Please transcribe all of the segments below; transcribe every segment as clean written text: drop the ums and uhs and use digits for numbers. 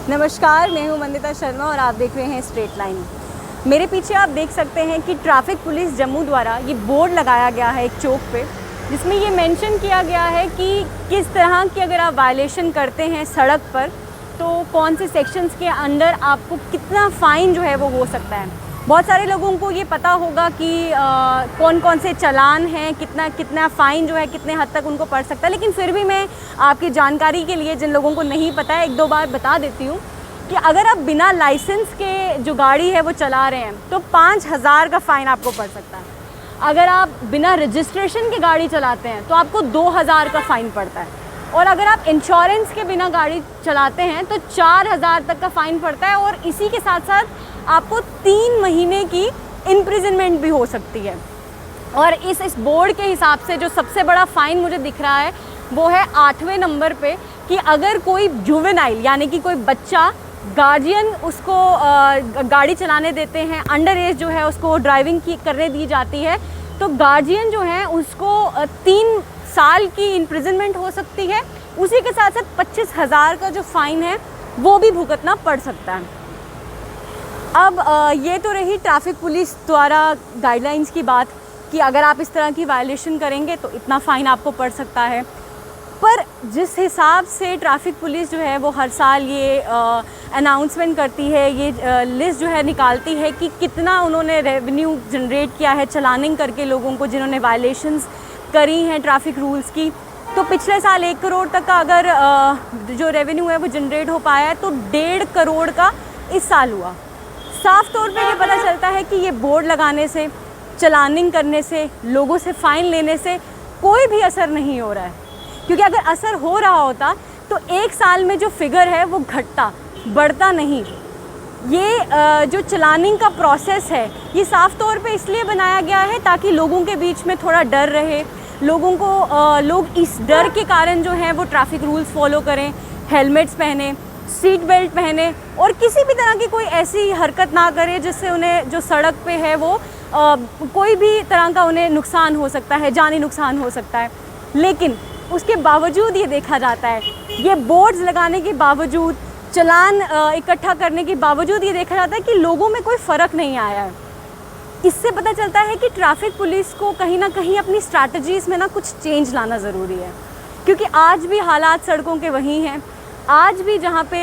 नमस्कार, मैं हूं वंदिता शर्मा और आप देख रहे हैं स्ट्रेट लाइन। मेरे पीछे आप देख सकते हैं कि ट्रैफिक पुलिस जम्मू द्वारा ये बोर्ड लगाया गया है एक चौक पे, जिसमें ये मेंशन किया गया है कि किस तरह की अगर आप वायलेशन करते हैं सड़क पर तो कौन से सेक्शंस के अंडर आपको कितना फ़ाइन जो है वो हो सकता है। बहुत सारे लोगों को ये पता होगा कि कौन कौन से चालान हैं, कितना फ़ाइन जो है कितने हद तक उनको पड़ सकता है, लेकिन फिर भी मैं आपकी जानकारी के लिए जिन लोगों को नहीं पता है एक दो बार बता देती हूँ कि अगर आप बिना लाइसेंस के जो गाड़ी है वो चला रहे हैं तो 5,000 का फ़ाइन आपको पड़ सकता है। अगर आप बिना रजिस्ट्रेशन की गाड़ी चलाते हैं तो आपको 2,000 का फ़ाइन पड़ता है, और अगर आप इंश्योरेंस के बिना गाड़ी चलाते हैं तो 4,000 तक का फ़ाइन पड़ता है, और इसी के साथ साथ आपको 3 महीने की इम्प्रिजनमेंट भी हो सकती है। और इस बोर्ड के हिसाब से जो सबसे बड़ा फ़ाइन मुझे दिख रहा है वो है 8वें नंबर पे, कि अगर कोई जुवेनाइल यानी कि कोई बच्चा गार्जियन उसको गाड़ी चलाने देते हैं, अंडर एज जो है उसको ड्राइविंग की करने दी जाती है, तो गार्जियन जो है उसको 3 साल की इम्प्रिजनमेंट हो सकती है। उसी के साथ साथ 25,000 का जो फ़ाइन है वो भी भुगतना पड़ सकता है। अब ये तो रही ट्रैफिक पुलिस द्वारा गाइडलाइंस की बात कि अगर आप इस तरह की वायलेशन करेंगे तो इतना फ़ाइन आपको पड़ सकता है। पर जिस हिसाब से ट्रैफिक पुलिस जो है वो हर साल ये अनाउंसमेंट करती है, ये लिस्ट जो है निकालती है कि कितना उन्होंने रेवेन्यू जनरेट किया है चलानिंग करके लोगों को जिन्होंने वायलेशंस करी हैं ट्रैफिक रूल्स की, तो पिछले साल 1 करोड़ तक का अगर जो रेवेन्यू है वो जनरेट हो पाया है, तो 1.5 करोड़ का इस साल हुआ। साफ तौर पे ये पता चलता है कि ये बोर्ड लगाने से, चलानिंग करने से, लोगों से फ़ाइन लेने से कोई भी असर नहीं हो रहा है, क्योंकि अगर असर हो रहा होता तो 1 साल में जो फिगर है वो घटता, बढ़ता नहीं। ये जो चलानिंग का प्रोसेस है ये साफ तौर पे इसलिए बनाया गया है ताकि लोगों के बीच में थोड़ा डर रहे, लोगों को लोग इस डर के कारण जो है वो ट्रैफिक रूल्स फॉलो करें, हेलमेट्स पहने, सीट बेल्ट पहने, और किसी भी तरह की कोई ऐसी हरकत ना करे जिससे उन्हें जो सड़क पे है वो कोई भी तरह का उन्हें नुकसान हो सकता है, जानी नुकसान हो सकता है। लेकिन उसके बावजूद ये देखा जाता है, ये बोर्ड्स लगाने के बावजूद, चालान इकट्ठा करने के बावजूद ये देखा जाता है कि लोगों में कोई फ़र्क नहीं आया है। इससे पता चलता है कि ट्रैफिक पुलिस को कहीं ना कहीं अपनी स्ट्रैटेजीज़ में ना कुछ चेंज लाना ज़रूरी है, क्योंकि आज भी हालात सड़कों के वही हैं। आज भी जहाँ पे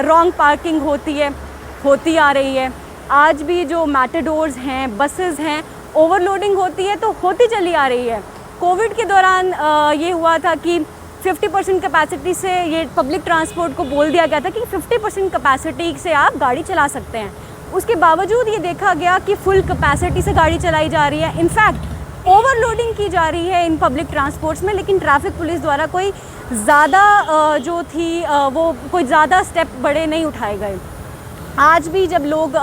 रॉन्ग पार्किंग होती आ रही है, आज भी जो मैटाडोर्स हैं, बसेस हैं, ओवरलोडिंग होती है तो होती चली आ रही है। कोविड के दौरान ये हुआ था कि 50% कैपेसिटी से ये पब्लिक ट्रांसपोर्ट को बोल दिया गया था कि 50% कैपेसिटी से आप गाड़ी चला सकते हैं। उसके बावजूद ये देखा गया कि फुल कैपेसिटी से गाड़ी चलाई जा रही है, इनफैक्ट ओवरलोडिंग की जा रही है इन पब्लिक ट्रांसपोर्ट्स में, लेकिन ट्रैफिक पुलिस द्वारा कोई ज़्यादा जो थी वो कोई ज़्यादा स्टेप बड़े नहीं उठाए गए। आज भी जब लोग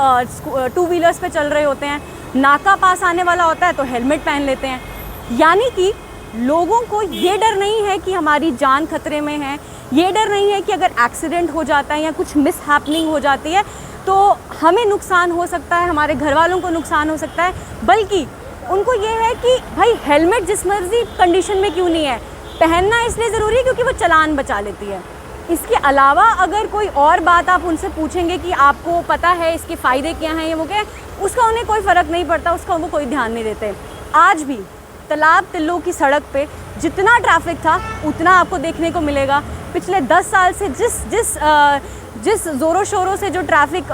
2 व्हीलर्स पे चल रहे होते हैं, नाका पास आने वाला होता है तो हेलमेट पहन लेते हैं, यानी कि लोगों को ये डर नहीं है कि हमारी जान खतरे में है, ये डर नहीं है कि अगर एक्सीडेंट हो जाता है या कुछ मिस हैपनिंग हो जाती है तो हमें नुकसान हो सकता है, हमारे घर वालों को नुकसान हो सकता है, बल्कि उनको ये है कि भाई हेलमेट जिस मर्जी कंडीशन में क्यों नहीं है, पहनना इसलिए ज़रूरी है क्योंकि वो चालान बचा लेती है। इसके अलावा अगर कोई और बात आप उनसे पूछेंगे कि आपको पता है इसके फ़ायदे क्या हैं या वो क्या है, उसका उन्हें कोई फ़र्क नहीं पड़ता, उसका वो कोई ध्यान नहीं देते। आज भी तालाब तिल्लो की सड़क पे जितना ट्रैफिक था उतना आपको देखने को मिलेगा। पिछले 10 साल से जिस ज़ोरों शोरों से जो ट्रैफिक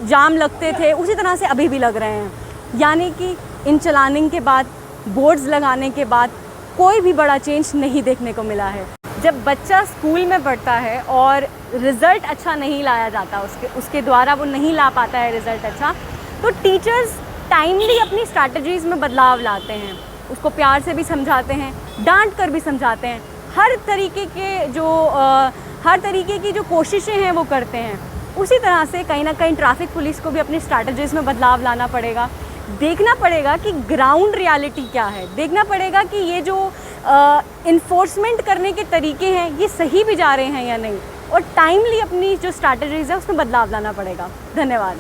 जाम लगते थे उसी तरह से अभी भी लग रहे हैं, यानी कि इन चलानिंग के बाद, बोर्ड्स लगाने के बाद कोई भी बड़ा चेंज नहीं देखने को मिला है। जब बच्चा स्कूल में पढ़ता है और रिज़ल्ट अच्छा नहीं लाया जाता, उसके द्वारा वो नहीं ला पाता है रिज़ल्ट अच्छा, तो टीचर्स टाइमली अपनी स्ट्रैटेजीज़ में बदलाव लाते हैं, उसको प्यार से भी समझाते हैं, डांट कर भी समझाते हैं, हर तरीके की जो कोशिशें हैं वो करते हैं। उसी तरह से कहीं ना कहीं ट्रैफिक पुलिस को भी अपनी स्ट्रैटेजीज़ में बदलाव लाना पड़ेगा। देखना पड़ेगा कि ग्राउंड रियलिटी क्या है, देखना पड़ेगा कि ये जो इन्फोर्समेंट करने के तरीके हैं ये सही भी जा रहे हैं या नहीं, और टाइमली अपनी जो स्ट्रैटेजीज़ है उसमें बदलाव लाना पड़ेगा। धन्यवाद।